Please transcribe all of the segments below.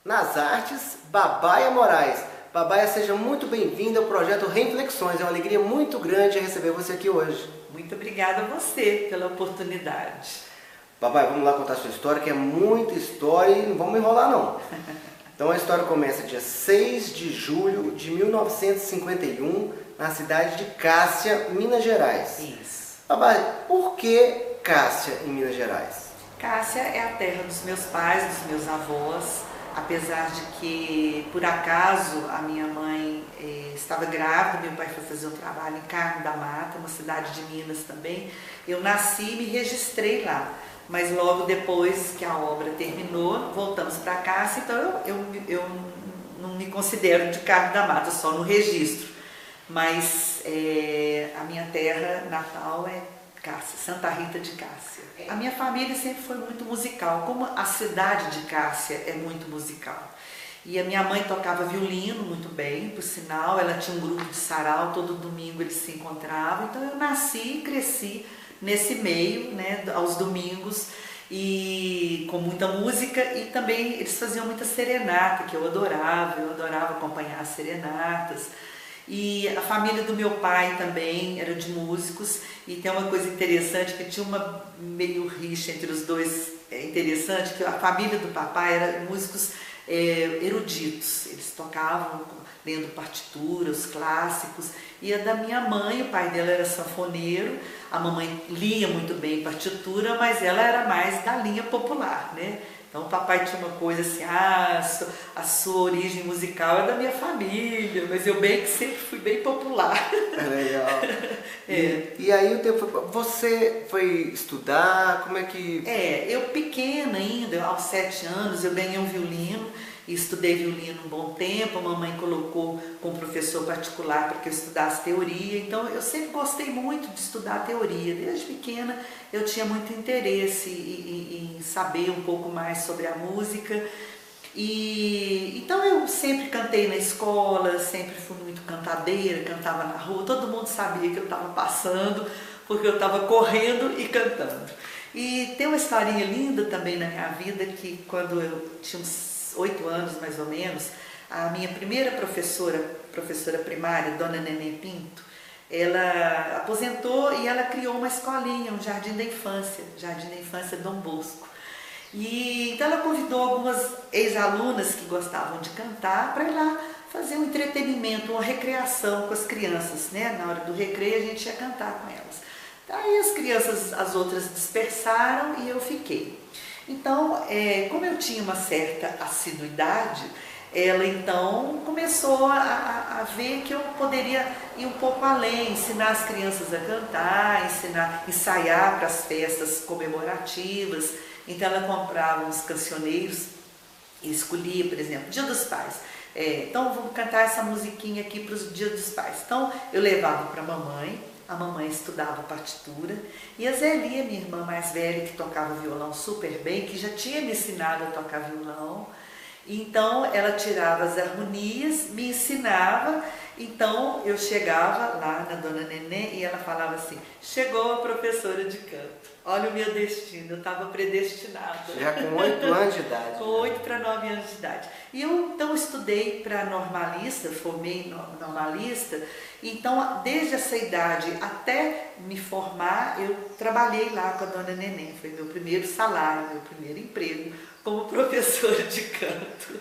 nas artes, Babaia Moraes. Babaia, seja muito bem-vinda ao projeto Reflexões. É uma alegria muito grande receber você aqui hoje. Muito obrigada a você pela oportunidade. Babaia, vamos lá contar a sua história, que é muita história e não vamos enrolar não. Então a história começa dia 6 de julho de 1951, na cidade de Cássia, Minas Gerais. Isso. Babaia, por que Cássia, em Minas Gerais? Cássia é a terra dos meus pais, dos meus avós, apesar de que, por acaso, a minha mãe estava grávida, meu pai foi fazer um trabalho em Carmo da Mata, uma cidade de Minas também. Eu nasci e me registrei lá, mas logo depois que a obra terminou, voltamos para Cássia, então eu não me considero de Carmo da Mata, só no registro, mas a minha terra natal é Cássia, Santa Rita de Cássia. A minha família sempre foi muito musical, como a cidade de Cássia é muito musical. E a minha mãe tocava violino muito bem, por sinal, ela tinha um grupo de sarau, todo domingo eles se encontravam, então eu nasci e cresci nesse meio, né, aos domingos, e com muita música, e também eles faziam muita serenata, que eu adorava acompanhar as serenatas. E a família do meu pai também era de músicos, e tem uma coisa interessante, que tinha uma meio rixa entre os dois, interessante, que a família do papai era músicos eruditos, eles tocavam lendo partituras, clássicos, e a da minha mãe, o pai dela era sanfoneiro, a mamãe lia muito bem partitura, mas ela era mais da linha popular, né? Então o papai tinha uma coisa assim, a sua origem musical é da minha família, mas eu bem que sempre fui bem popular. É legal. E aí o tempo foi, você foi estudar, como é que... Eu pequena ainda, aos 7 anos, eu ganhei um violino, e estudei violino um bom tempo, a mamãe colocou com um professor particular para que eu estudasse teoria, então eu sempre gostei muito de estudar teoria, desde pequena eu tinha muito interesse em saber um pouco mais sobre a música, e então eu sempre cantei na escola, sempre fui muito cantadeira, cantava na rua, todo mundo sabia que eu estava passando, porque eu estava correndo e cantando. E tem uma historinha linda também na minha vida, que quando eu tinha uns 8 anos mais ou menos, a minha primeira professora primária, Dona Neném Pinto, ela aposentou e ela criou uma escolinha, um Jardim da Infância Dom Bosco. E então ela convidou algumas ex-alunas que gostavam de cantar para ir lá fazer um entretenimento, uma recreação com as crianças, né? Na hora do recreio a gente ia cantar com elas. Aí as crianças, as outras dispersaram e eu fiquei. Então, como eu tinha uma certa assiduidade, ela então começou a ver que eu poderia ir um pouco além, ensinar as crianças a cantar, ensaiar para as festas comemorativas. Então ela comprava uns cancioneiros e escolhia, por exemplo, Dia dos Pais. Então vamos cantar essa musiquinha aqui para os Dias dos Pais. Então eu levava para a mamãe estudava partitura, e a Zélia, minha irmã mais velha, que tocava violão super bem, que já tinha me ensinado a tocar violão, então ela tirava as harmonias, me ensinava, então eu chegava lá na Dona Nenê e ela falava assim, chegou a professora de canto, olha o meu destino, eu estava predestinada. Já com 8 anos de idade. Com 8 para 9 anos de idade. E eu então estudei para normalista, formei normalista, então desde essa idade até me formar, eu trabalhei lá com a Dona Neném, foi meu primeiro salário, meu primeiro emprego como professora de canto.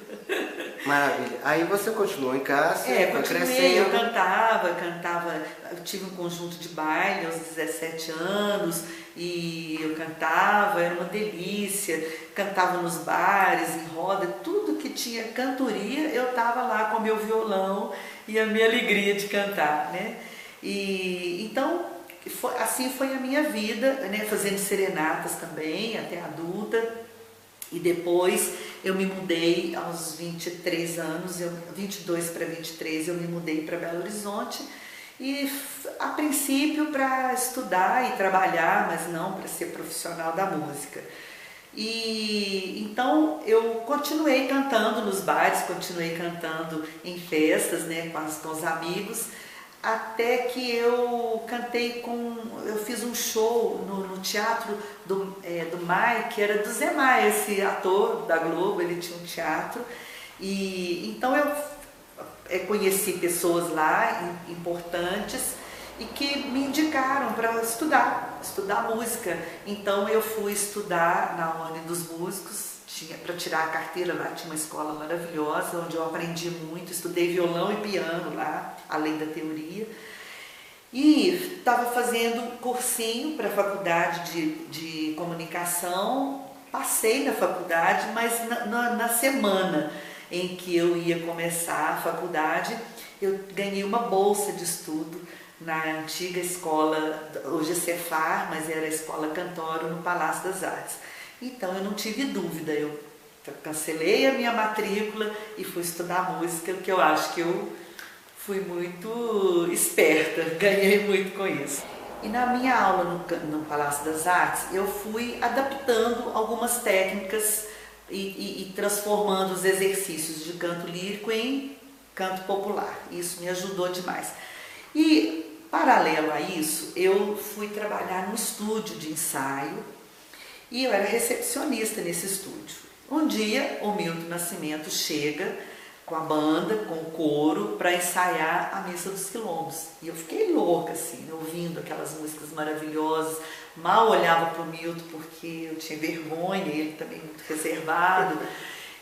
Maravilha. Aí você continuou em Cássia, foi continuei, crescendo. eu cantava, eu tive um conjunto de baile aos 17 anos e eu cantava, era uma delícia, cantava nos bares, em roda, tudo que tinha cantoria, eu estava lá com meu violão e a minha alegria de cantar, né? E então, assim foi a minha vida, né? Fazendo serenatas também, até adulta. E depois eu me mudei aos 23 anos, 22 para 23, eu me mudei para Belo Horizonte. E a princípio para estudar e trabalhar, mas não para ser profissional da música. E então eu continuei cantando nos bares, continuei cantando em festas, né, com os amigos, até que eu eu fiz um show no teatro do Mai, que era do Zé Maia, esse ator da Globo, ele tinha um teatro, E então eu conheci pessoas lá importantes e que me indicaram para estudar música. Então eu fui estudar na Ordem dos Músicos, para tirar a carteira lá, tinha uma escola maravilhosa, onde eu aprendi muito, estudei violão e piano lá, além da teoria. E estava fazendo cursinho para a faculdade de comunicação, passei na faculdade, mas na semana em que eu ia começar a faculdade, eu ganhei uma bolsa de estudo na antiga escola, hoje é Cefar, mas era a Escola Cantoro, no Palácio das Artes. Então eu não tive dúvida, eu cancelei a minha matrícula e fui estudar música, que eu acho que eu fui muito esperta, ganhei muito com isso. E na minha aula no Palácio das Artes, eu fui adaptando algumas técnicas e transformando os exercícios de canto lírico em canto popular. Isso me ajudou demais. E, paralelo a isso, eu fui trabalhar no estúdio de ensaio e eu era recepcionista nesse estúdio. Um dia, o Milton Nascimento chega com a banda, com o coro, para ensaiar a Missa dos Quilombos. E eu fiquei louca, assim, ouvindo aquelas músicas maravilhosas. Mal olhava para o Milton porque eu tinha vergonha, ele também muito reservado.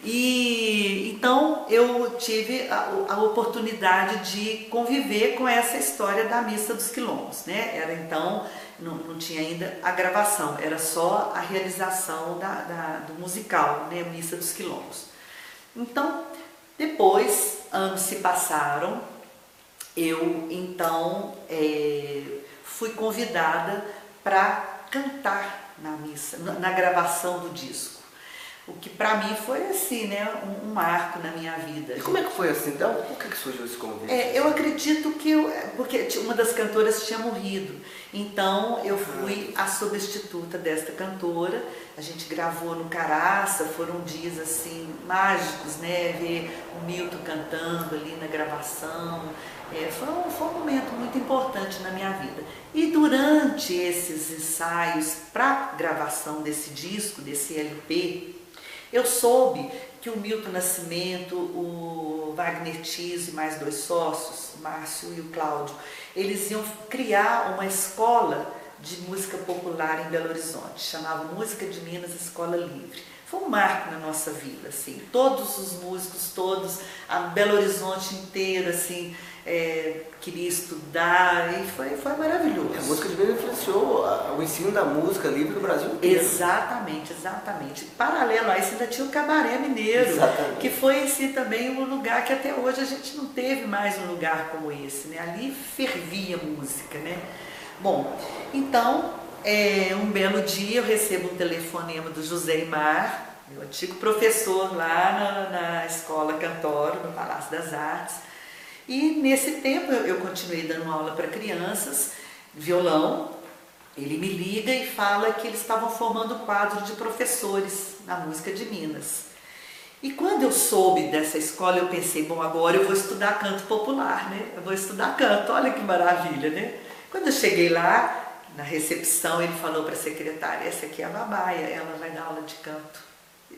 E então eu tive a oportunidade de conviver com essa história da Missa dos Quilombos, né? Era então, não tinha ainda a gravação, era só a realização do musical, né? Missa dos Quilombos. Então, depois, anos se passaram, eu então fui convidada para cantar na missa, na gravação do disco. O que para mim foi assim, né, um marco na minha vida. E como é que foi assim, então? Por que surgiu esse convite? Eu acredito que, porque uma das cantoras tinha morrido, então eu fui a substituta desta cantora. A gente gravou no Caraça, foram dias assim, mágicos, né, ver o Milton cantando ali na gravação. Foi um momento muito importante na minha vida. E durante esses ensaios para gravação desse disco, desse LP, eu soube que o Milton Nascimento, o Wagner Tiso e mais 2 sócios, o Márcio e o Cláudio, eles iam criar uma escola de música popular em Belo Horizonte, chamava Música de Minas Escola Livre. Foi um marco na nossa vida, assim, todos os músicos, a Belo Horizonte inteiro, assim, queria estudar e foi maravilhoso. A música de Minas influenciou o ensino da música livre no Brasil inteiro. Exatamente, exatamente. Paralelo a isso ainda tinha o Cabaré Mineiro, exatamente, que foi assim, também um lugar que até hoje a gente não teve mais um lugar como esse, né? Ali fervia música, né? Bom, então, um belo dia eu recebo um telefonema do José Imar, meu antigo professor lá na Escola Cantoro, no Palácio das Artes. E nesse tempo eu continuei dando aula para crianças, violão. Ele me liga e fala que eles estavam formando quadro de professores na música de Minas. E quando eu soube dessa escola, eu pensei, bom, agora eu vou estudar canto popular, né? Eu vou estudar canto, olha que maravilha, né? Quando eu cheguei lá, na recepção, ele falou para a secretária, essa aqui é a Babaia, ela vai dar aula de canto.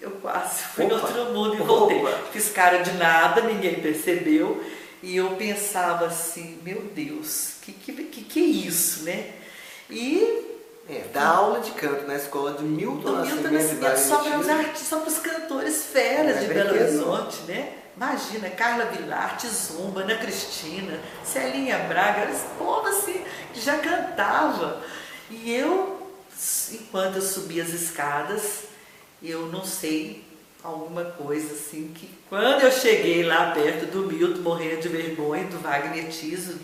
Eu quase fui no outro mundo e voltei. Fiz cara de nada, ninguém percebeu. E eu pensava assim, meu Deus, que é isso, né? E dar aula de canto na escola de Milton Nascimento só para os cantores feras de Belo Horizonte, né? Imagina, Carla Vilarte, Zumba, Ana Cristina, Celinha Braga, esse povo assim que já cantava. E eu, enquanto eu subia as escadas, eu não sei, alguma coisa assim, que quando eu cheguei lá perto do Milton, morrendo de vergonha, do Wagner Tiso,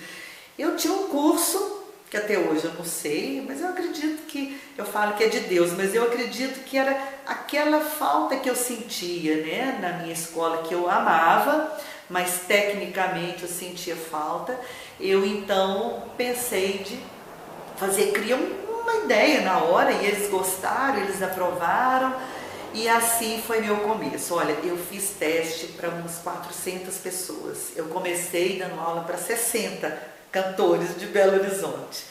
eu tinha um curso, que até hoje eu não sei, mas eu acredito que, eu falo que é de Deus, mas eu acredito que era aquela falta que eu sentia, né, na minha escola, que eu amava, mas tecnicamente eu sentia falta. Eu então pensei de criar uma ideia na hora, e eles gostaram, eles aprovaram, e assim foi meu começo. Olha, eu fiz teste para umas 400 pessoas, eu comecei dando aula para 60 cantores de Belo Horizonte.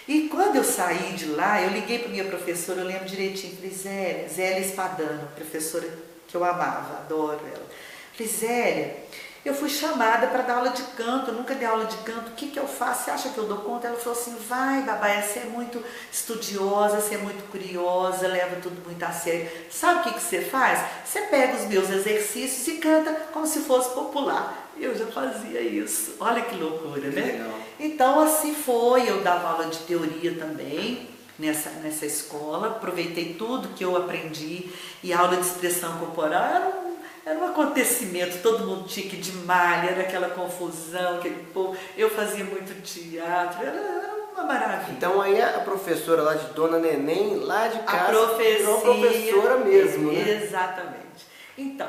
E quando eu saí de lá, eu liguei para minha professora, eu lembro direitinho, falei, Zélia Espadano, professora que eu amava, adoro ela. Falei, Zélia, eu fui chamada para dar aula de canto, eu nunca dei aula de canto, o que eu faço? Você acha que eu dou conta? Ela falou assim, vai, Babaia, você é muito estudiosa, você é muito curiosa, leva tudo muito a sério. Sabe o que você faz? Você pega os meus exercícios e canta como se fosse popular. Eu já fazia isso. Olha que loucura, né? Legal. Então assim foi, eu dava aula de teoria também nessa escola, aproveitei tudo que eu aprendi, e a aula de expressão corporal era um acontecimento, todo mundo tinha que ir de malha, era aquela confusão, aquele povo. Eu fazia muito teatro, era uma maravilha. Então aí a professora lá de Dona Neném, lá de casa, a profecia, uma professora mesmo, né? Exatamente. Então,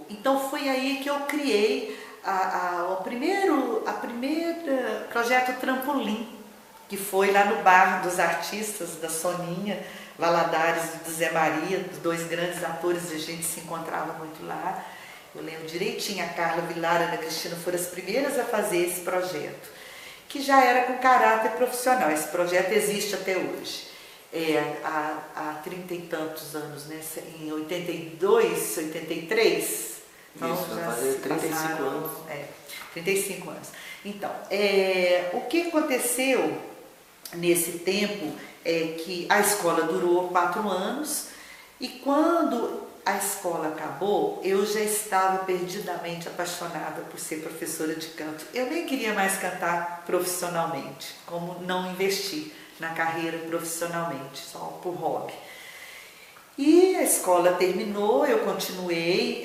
então foi aí que eu criei o primeiro projeto Trampolim, que foi lá no Bar dos Artistas, da Soninha Valadares e do Zé Maria, dois grandes atores, a gente se encontrava muito lá. Eu lembro direitinho, a Carla Vilar e a Ana Cristina foram as primeiras a fazer esse projeto, que já era com caráter profissional. Esse projeto existe até hoje. Há 30 e tantos anos, né? Em 82, 83. Então, isso, já vai fazer 35 passaram, anos. 35 anos. Então, o que aconteceu nesse tempo é que a escola durou 4 anos, e quando a escola acabou, eu já estava perdidamente apaixonada por ser professora de canto. Eu nem queria mais cantar profissionalmente, como não investir na carreira profissionalmente, só por hobby. E a escola terminou, eu continuei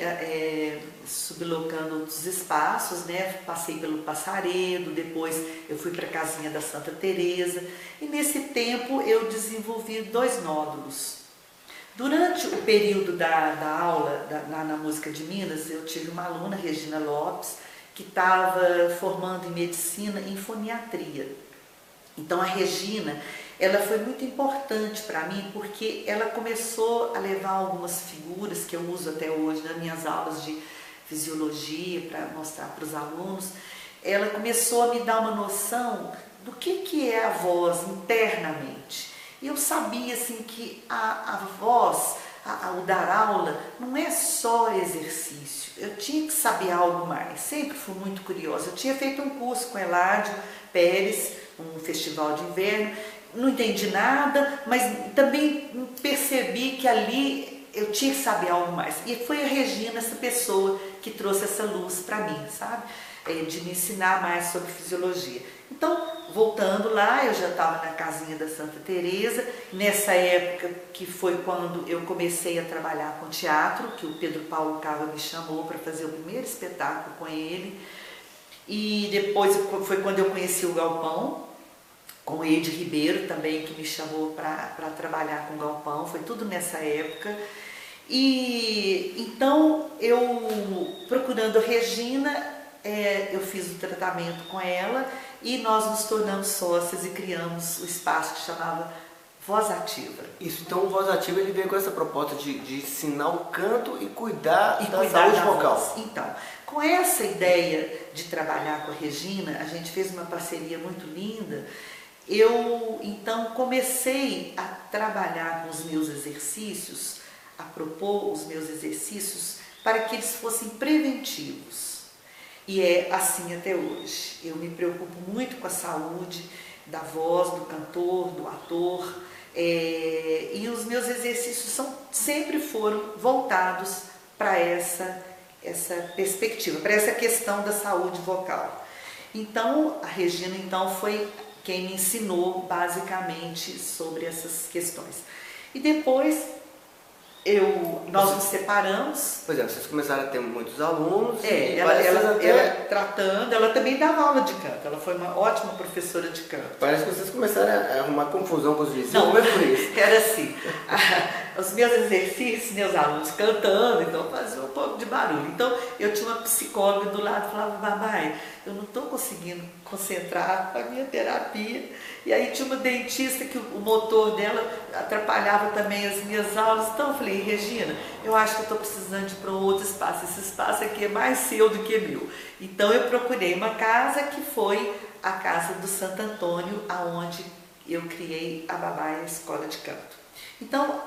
sublocando outros espaços, né? Passei pelo Passaredo, depois eu fui para a casinha da Santa Teresa, e nesse tempo eu desenvolvi 2 nódulos. Durante o período da aula na Música de Minas, eu tive uma aluna, Regina Lopes, que estava formando em medicina em foniatria. Então a Regina, ela foi muito importante para mim, porque ela começou a levar algumas figuras que eu uso até hoje nas minhas aulas de fisiologia para mostrar para os alunos. Ela começou a me dar uma noção do que é a voz internamente. E eu sabia assim que a voz, ao dar aula, não é só exercício. Eu tinha que saber algo mais. Sempre fui muito curiosa. Eu tinha feito um curso com Eládio Pérez, um festival de inverno. Não entendi nada, mas também percebi que ali eu tinha que saber algo mais. E foi a Regina, essa pessoa, que trouxe essa luz para mim, sabe? De me ensinar mais sobre fisiologia. Então, voltando lá, eu já estava na casinha da Santa Teresa, nessa época que foi quando eu comecei a trabalhar com teatro, que o Pedro Paulo Cava me chamou para fazer o primeiro espetáculo com ele. E depois foi quando eu conheci o Galpão, com o Edi Ribeiro também, que me chamou para trabalhar com o Galpão, foi tudo nessa época. E então, eu procurando a Regina, eu fiz o tratamento com ela e nós nos tornamos sócias e criamos o espaço que chamava Voz Ativa. Isso, então o Voz Ativa ele veio com essa proposta de ensinar o canto e cuidar da saúde vocal. Voz. Então, com essa ideia de trabalhar com a Regina, a gente fez uma parceria muito linda. Eu, então, comecei a trabalhar com os meus exercícios, a propor os meus exercícios para que eles fossem preventivos. E é assim até hoje. Eu me preocupo muito com a saúde da voz, do cantor, do ator, e os meus exercícios sempre foram voltados para essa perspectiva, para essa questão da saúde vocal. Então, a Regina foi quem me ensinou basicamente sobre essas questões. E depois nós nos separamos. Pois é, vocês começaram a ter muitos alunos. Ela tratando, ela também dava aula de canto, ela foi uma ótima professora de canto. Parece que vocês começaram a arrumar confusão com os vizinhos. Não, como é por isso? Era assim, os meus exercícios, meus alunos cantando, então fazia um pouco de barulho. Então eu tinha uma psicóloga do lado, falava, Babai, eu não estou conseguindo concentrar a minha terapia. E aí tinha uma dentista que o motor dela atrapalhava também as minhas aulas. Então eu falei, Regina, eu acho que eu estou precisando de ir para um outro espaço. Esse espaço aqui é mais seu do que meu. Então eu procurei uma casa que foi a casa do Santo Antônio, aonde eu criei a Babaia Escola de Canto. Então,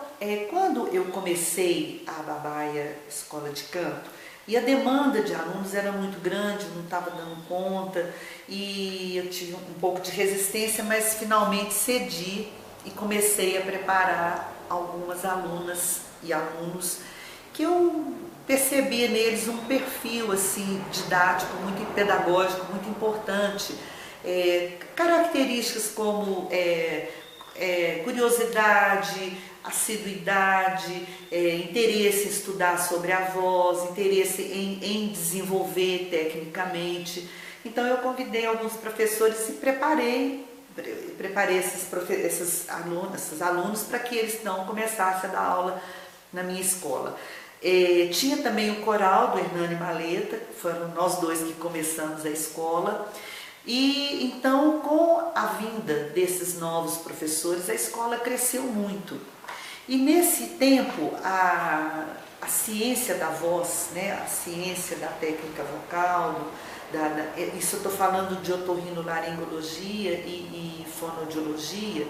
quando eu comecei a Babaia Escola de Canto, e a demanda de alunos era muito grande, eu não estava dando conta, e eu tive um pouco de resistência, mas finalmente cedi e comecei a preparar algumas alunas e alunos que eu percebia neles um perfil assim, didático, muito pedagógico, muito importante. Características como curiosidade, assiduidade, interesse em estudar sobre a voz, interesse em desenvolver tecnicamente. Então eu convidei alguns professores e preparei esses alunos para que eles não começassem a dar aula na minha escola. Tinha também o coral do Hernani Maleta, foram nós dois que começamos a escola. E então, com a vinda desses novos professores, a escola cresceu muito. E nesse tempo, a ciência da voz, né, a ciência da técnica vocal, isso eu estou falando de otorrinolaringologia e fonoaudiologia,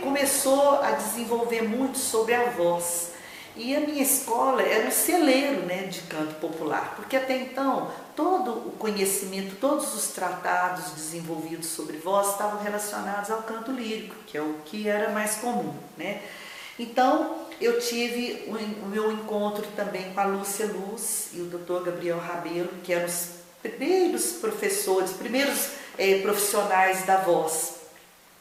começou a desenvolver muito sobre a voz. E a minha escola era um celeiro, né, de canto popular, porque até então todo o conhecimento, todos os tratados desenvolvidos sobre voz estavam relacionados ao canto lírico, que é o que era mais comum, né? Então eu tive o meu encontro também com a Lúcia Luz e o Dr. Gabriel Rabelo, que eram os primeiros professores, primeiros profissionais da voz.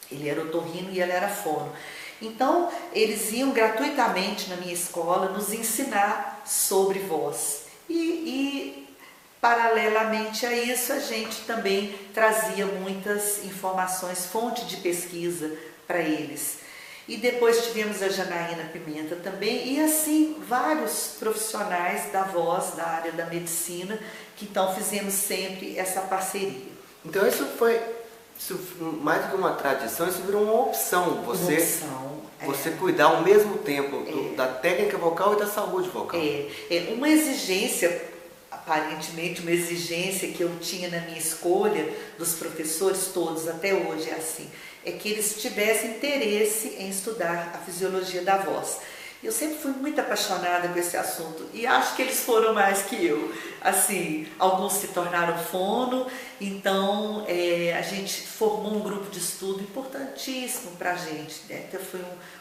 Ele era otorrino e ela era fono. Então, eles iam gratuitamente na minha escola nos ensinar sobre voz. E paralelamente a isso, a gente também trazia muitas informações, fonte de pesquisa para eles. E depois tivemos a Janaína Pimenta também, e assim, vários profissionais da voz, da área da medicina, que então fizemos sempre essa parceria. Então isso mais do que uma tradição, isso virou uma opção. Você cuidar ao mesmo tempo da técnica vocal e da saúde vocal. Uma exigência, aparentemente uma exigência que eu tinha na minha escolha dos professores todos, até hoje é assim, é que eles tivessem interesse em estudar a fisiologia da voz. Eu sempre fui muito apaixonada com esse assunto e acho que eles foram mais que eu. Assim, alguns se tornaram fono, então a gente formou um grupo de estudo importantíssimo para a gente, né? Então foi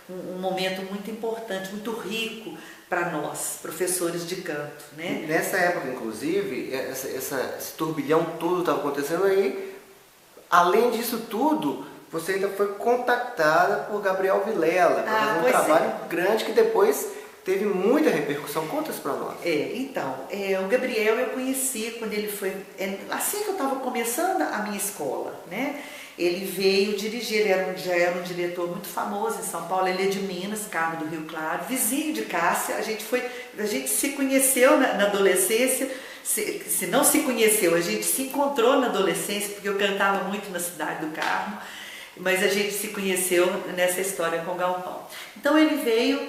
um momento muito importante, muito rico para nós, professores de canto, né? Nessa época, inclusive, esse turbilhão todo estava acontecendo aí. Além disso tudo, você ainda foi contactada por Gabriel Vilela para fazer um trabalho grande que depois teve muita repercussão. Conta isso para nós. O Gabriel eu conheci quando ele foi, assim que eu estava começando a minha escola, né? Ele veio dirigir, ele já era um diretor muito famoso em São Paulo, ele é de Minas, Carmo do Rio Claro, vizinho de Cássia. A gente se conheceu na adolescência. Se não se conheceu, a gente se encontrou na adolescência, porque eu cantava muito na cidade do Carmo. Mas a gente se conheceu nessa história com o Galpão. Então ele veio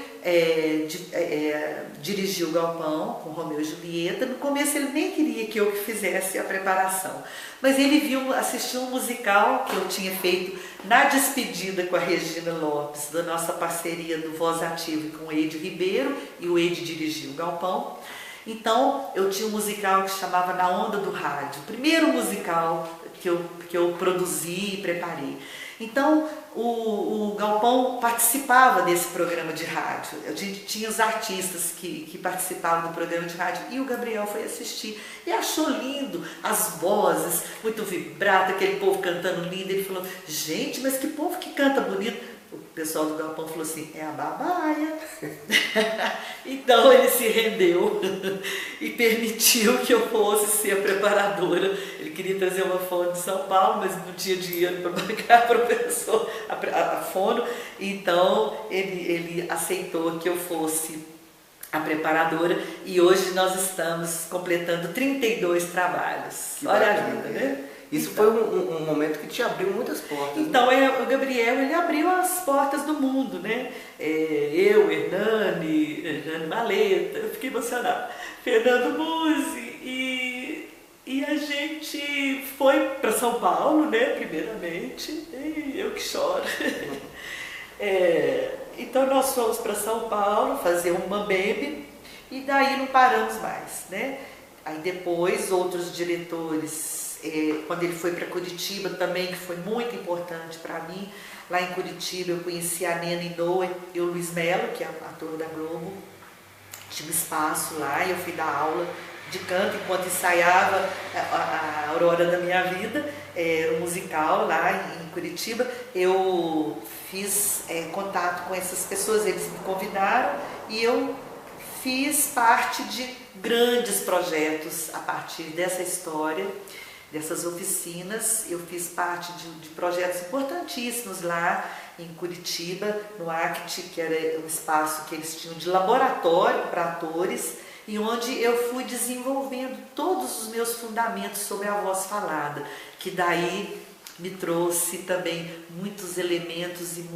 dirigir o Galpão com Romeu e Julieta. No começo ele nem queria que eu fizesse a preparação, mas ele assistiu um musical que eu tinha feito na despedida com a Regina Lopes, da nossa parceria do Voz Ativa com o Eide Ribeiro, e o Eide dirigiu o Galpão. Então eu tinha um musical que chamava Na Onda do Rádio, o primeiro musical que eu produzi e preparei. Então, o Galpão participava desse programa de rádio. A gente tinha os artistas que participavam do programa de rádio e o Gabriel foi assistir e achou lindo as vozes, muito vibrato, aquele povo cantando lindo. Ele falou: gente, mas que povo que canta bonito. O pessoal do Galpão falou assim: é a Babaia. Então ele se rendeu e permitiu que eu fosse ser a preparadora. Ele queria trazer uma fono de São Paulo, mas não tinha dinheiro para pagar para o professor a fono. Então ele aceitou que eu fosse a preparadora e hoje nós estamos completando 32 trabalhos. Olha a vida, né? Isso foi um momento que te abriu muitas portas. Então, o Gabriel, ele abriu as portas do mundo, né? Eu, Hernani Maleta, eu fiquei emocionada, Fernando Musi, e a gente foi para São Paulo, né, primeiramente, e eu que choro. Então nós fomos para São Paulo fazer uma baby e daí não paramos mais, né? Aí depois outros diretores, quando ele foi para Curitiba também, que foi muito importante para mim, lá em Curitiba eu conheci a Nena Inoue e o Luiz Melo, que é ator da Globo, tinha um espaço lá e eu fui dar aula de canto enquanto ensaiava a Aurora da Minha Vida, era um musical lá em Curitiba. Eu fiz contato com essas pessoas, eles me convidaram e eu fiz parte de grandes projetos a partir dessa história, dessas oficinas. Eu fiz parte de projetos importantíssimos lá em Curitiba, no ACT, que era um espaço que eles tinham de laboratório para atores, e onde eu fui desenvolvendo todos os meus fundamentos sobre a voz falada, que daí me trouxe também muitos elementos e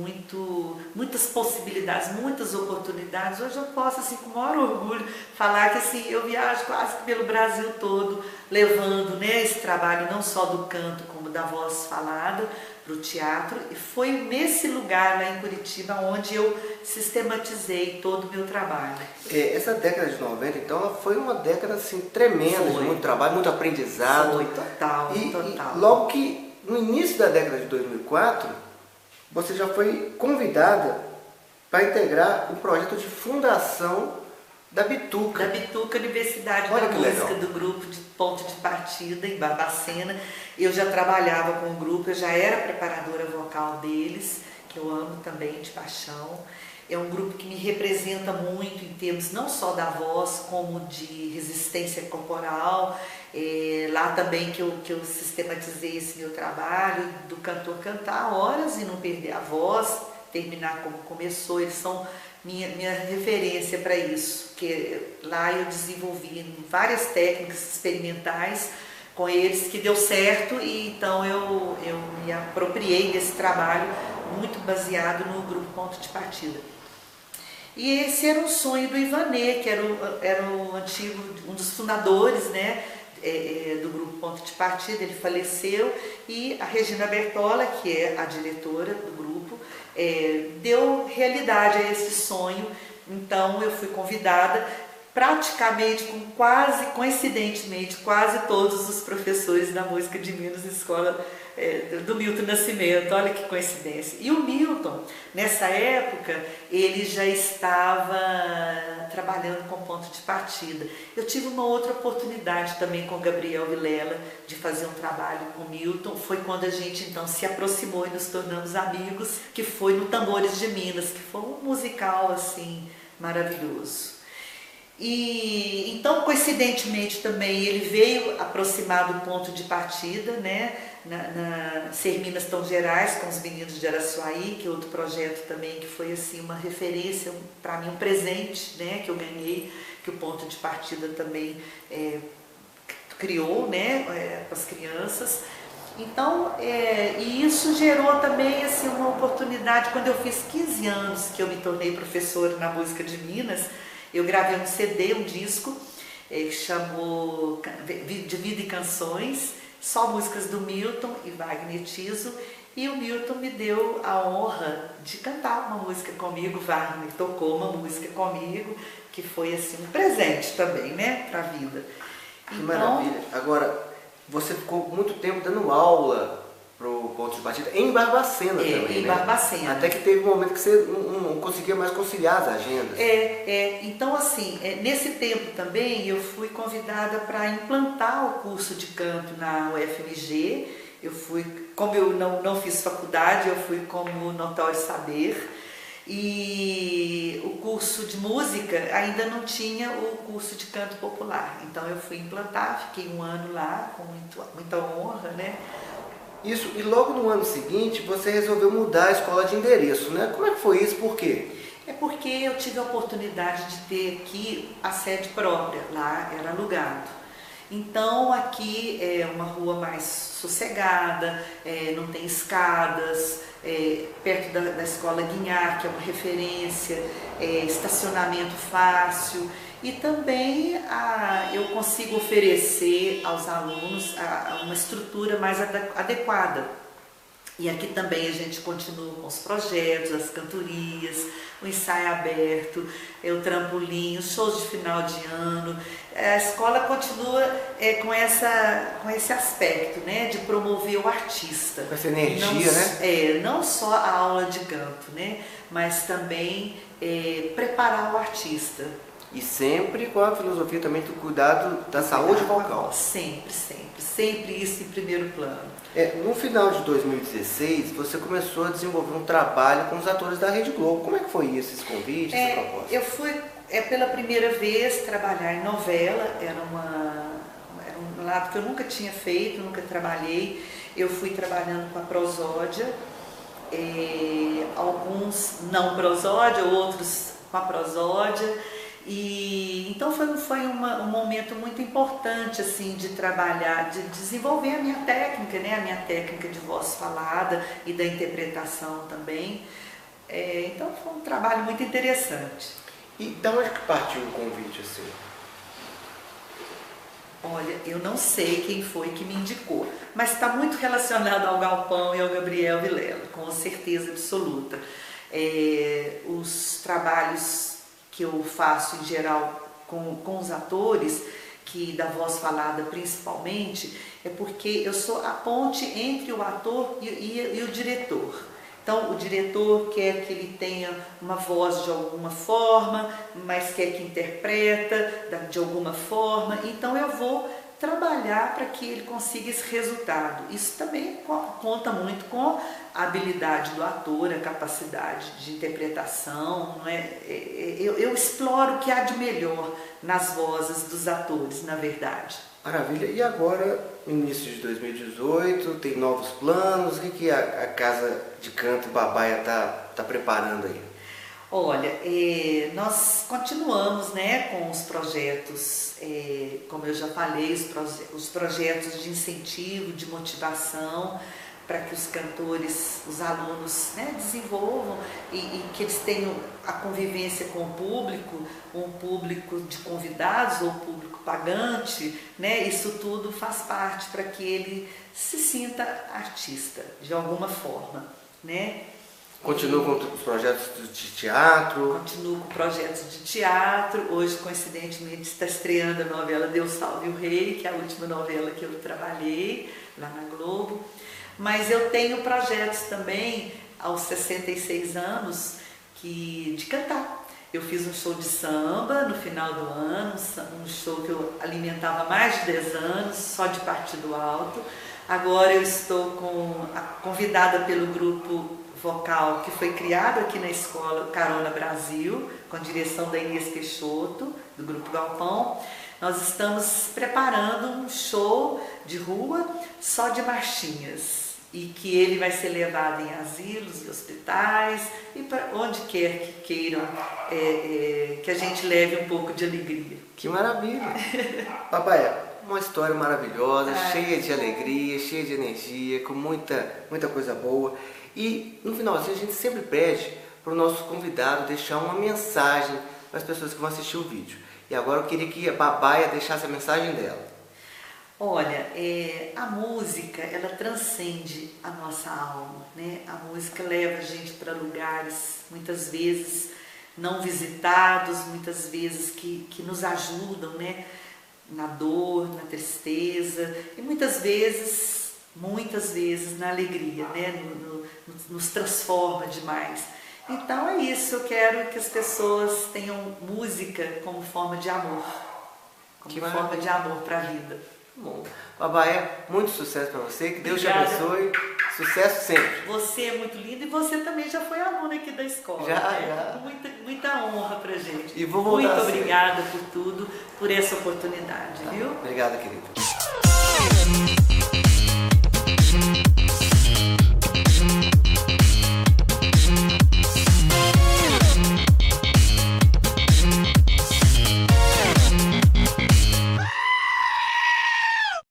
muitas possibilidades, muitas oportunidades. Hoje eu posso, assim, com o maior orgulho, falar que assim, eu viajo quase que pelo Brasil todo, levando, né, esse trabalho não só do canto, como da voz falada, para o teatro. E foi nesse lugar, lá em Curitiba, onde eu sistematizei todo o meu trabalho. Essa década de 90, então, ela foi uma década assim, tremenda, de muito trabalho, muito aprendizado. Foi, total. E logo que no início da década de 2004, você já foi convidada para integrar o projeto de fundação da Bituca. Da Bituca Universidade da Música, do grupo de Ponto de Partida, em Barbacena. Eu já trabalhava com o grupo, eu já era preparadora vocal deles, que eu amo também de paixão. É um grupo que me representa muito em termos não só da voz, como de resistência corporal. Lá também que eu sistematizei esse meu trabalho, do cantor cantar horas e não perder a voz, terminar como começou. Eles são minha referência para isso, que lá eu desenvolvi várias técnicas experimentais com eles, que deu certo, e então eu me apropriei desse trabalho muito baseado no grupo Ponto de Partida. E esse era um sonho do Ivanê, que era o antigo, um dos fundadores, né, do grupo Ponto de Partida. Ele faleceu, e a Regina Bertola, que é a diretora do grupo, deu realidade a esse sonho. Então eu fui convidada, praticamente, coincidentemente, quase todos os professores da música de Minas, escola do Milton Nascimento. Olha que coincidência. E o Milton, nessa época, ele já estava trabalhando com Ponto de Partida. Eu tive uma outra oportunidade também com o Gabriel Vilela de fazer um trabalho com o Milton. Foi quando a gente então se aproximou e nos tornamos amigos, que foi no Tambores de Minas, que foi um musical assim maravilhoso. E então, coincidentemente também, ele veio aproximar do Ponto de Partida, né, na Ser Minas Tão Gerais, com os meninos de Araçuaí, que é outro projeto também que foi assim uma referência para mim, um presente, né, que eu ganhei, que o Ponto de Partida também criou, né, para as crianças. Então, e isso gerou também assim, uma oportunidade. Quando eu fiz 15 anos que eu me tornei professora na música de Minas, eu gravei um CD, um disco, que chamou De Vida e Canções, só músicas do Milton e Wagner Tiso, e o Milton me deu a honra de cantar uma música comigo. Wagner tocou uma música comigo, que foi assim um presente também, né, para a vida. Que maravilha. Agora, você ficou muito tempo dando aula pro Ponto de Partida em Barbacena também, em né? Barbacena. Até que teve um momento que você não conseguia mais conciliar as agendas. Então assim, nesse tempo também eu fui convidada para implantar o curso de canto na UFMG. Eu fui, como eu não fiz faculdade, eu fui como notório saber. E o curso de música ainda não tinha o curso de canto popular. Então eu fui implantar, fiquei um ano lá, com muita honra, né? Isso, e logo no ano seguinte você resolveu mudar a escola de endereço, né? Como é que foi isso? Por quê? É porque eu tive a oportunidade de ter aqui a sede própria, lá era alugado. Então aqui é uma rua mais sossegada, não tem escadas, perto da escola Guinhar, que é uma referência, estacionamento fácil. E também eu consigo oferecer aos alunos uma estrutura mais adequada. E aqui também a gente continua com os projetos, as cantorias, o ensaio aberto, o trampolim, os shows de final de ano. A escola continua com esse aspecto, né, de promover o artista. Com essa energia, né? Não só a aula de canto, né, mas também preparar o artista. E sempre com a filosofia também do cuidado da saúde vocal. Sempre isso em primeiro plano. No final de 2016, você começou a desenvolver um trabalho com os atores da Rede Globo. Como é que foi isso, esse convite, essa proposta? Eu fui pela primeira vez trabalhar em novela, era um lado que eu nunca tinha feito, nunca trabalhei. Eu fui trabalhando com a prosódia, alguns não prosódia, outros com a prosódia. E então foi um momento muito importante assim de trabalhar, de desenvolver a minha técnica, né, a minha técnica de voz falada e da interpretação também. Então foi um trabalho muito interessante. E de onde que partiu o convite assim? Olha, eu não sei quem foi que me indicou, mas está muito relacionado ao Galpão e ao Gabriel Vilela, com certeza absoluta. Os trabalhos que eu faço em geral com os atores, que da voz falada principalmente, é porque eu sou a ponte entre o ator e o diretor. Então o diretor quer que ele tenha uma voz de alguma forma, mas quer que interpreta de alguma forma, então eu vou trabalhar para que ele consiga esse resultado. Isso também conta muito com a habilidade do ator, a capacidade de interpretação, não é? Eu exploro o que há de melhor nas vozes dos atores, na verdade. Maravilha. E agora, no início de 2018, tem novos planos? O que a Casa de Canto Babaia está preparando aí? Olha, nós continuamos, né, com os projetos, como eu já falei, os projetos de incentivo, de motivação, para que os cantores, os alunos, né, desenvolvam e que eles tenham a convivência com o público, um público de convidados ou público pagante, né, isso tudo faz parte para que ele se sinta artista, de alguma forma, né. Continua com os projetos de teatro? Continuo com projetos de teatro. Hoje, coincidentemente, está estreando a novela Deus Salve o Rei, que é a última novela que eu trabalhei lá na Globo. Mas eu tenho projetos também, aos 66 anos, de cantar. Eu fiz um show de samba no final do ano, um show que eu alimentava há mais de 10 anos, só de partido alto. Agora eu estou convidada pelo grupo vocal que foi criado aqui na escola Carona Brasil, com a direção da Inês Peixoto, do Grupo Galpão. Nós estamos preparando um show de rua só de marchinhas e que ele vai ser levado em asilos e hospitais e para onde quer que queiram que a gente leve um pouco de alegria. Que maravilha! Babaia, uma história maravilhosa, cheia de alegria, cheia de energia, com muita coisa boa. E no finalzinho a gente sempre pede para o nosso convidado deixar uma mensagem para as pessoas que vão assistir o vídeo. E agora eu queria que a Babaia deixasse a mensagem dela. Olha, a música, ela transcende a nossa alma, né? A música leva a gente para lugares, muitas vezes, não visitados, muitas vezes que nos ajudam, né? Na dor, na tristeza e muitas vezes na alegria, né? Nos transforma demais. Então é isso, eu quero que as pessoas tenham música como forma de amor, forma de amor para a vida. Bom, Babaia, muito sucesso para você, que Deus te abençoe, sucesso sempre. Você é muito lindo e você também já foi aluna aqui da escola. Já. Muita honra pra gente. E vou voltar. Muito obrigada por tudo, por essa oportunidade, viu? Obrigado, querida.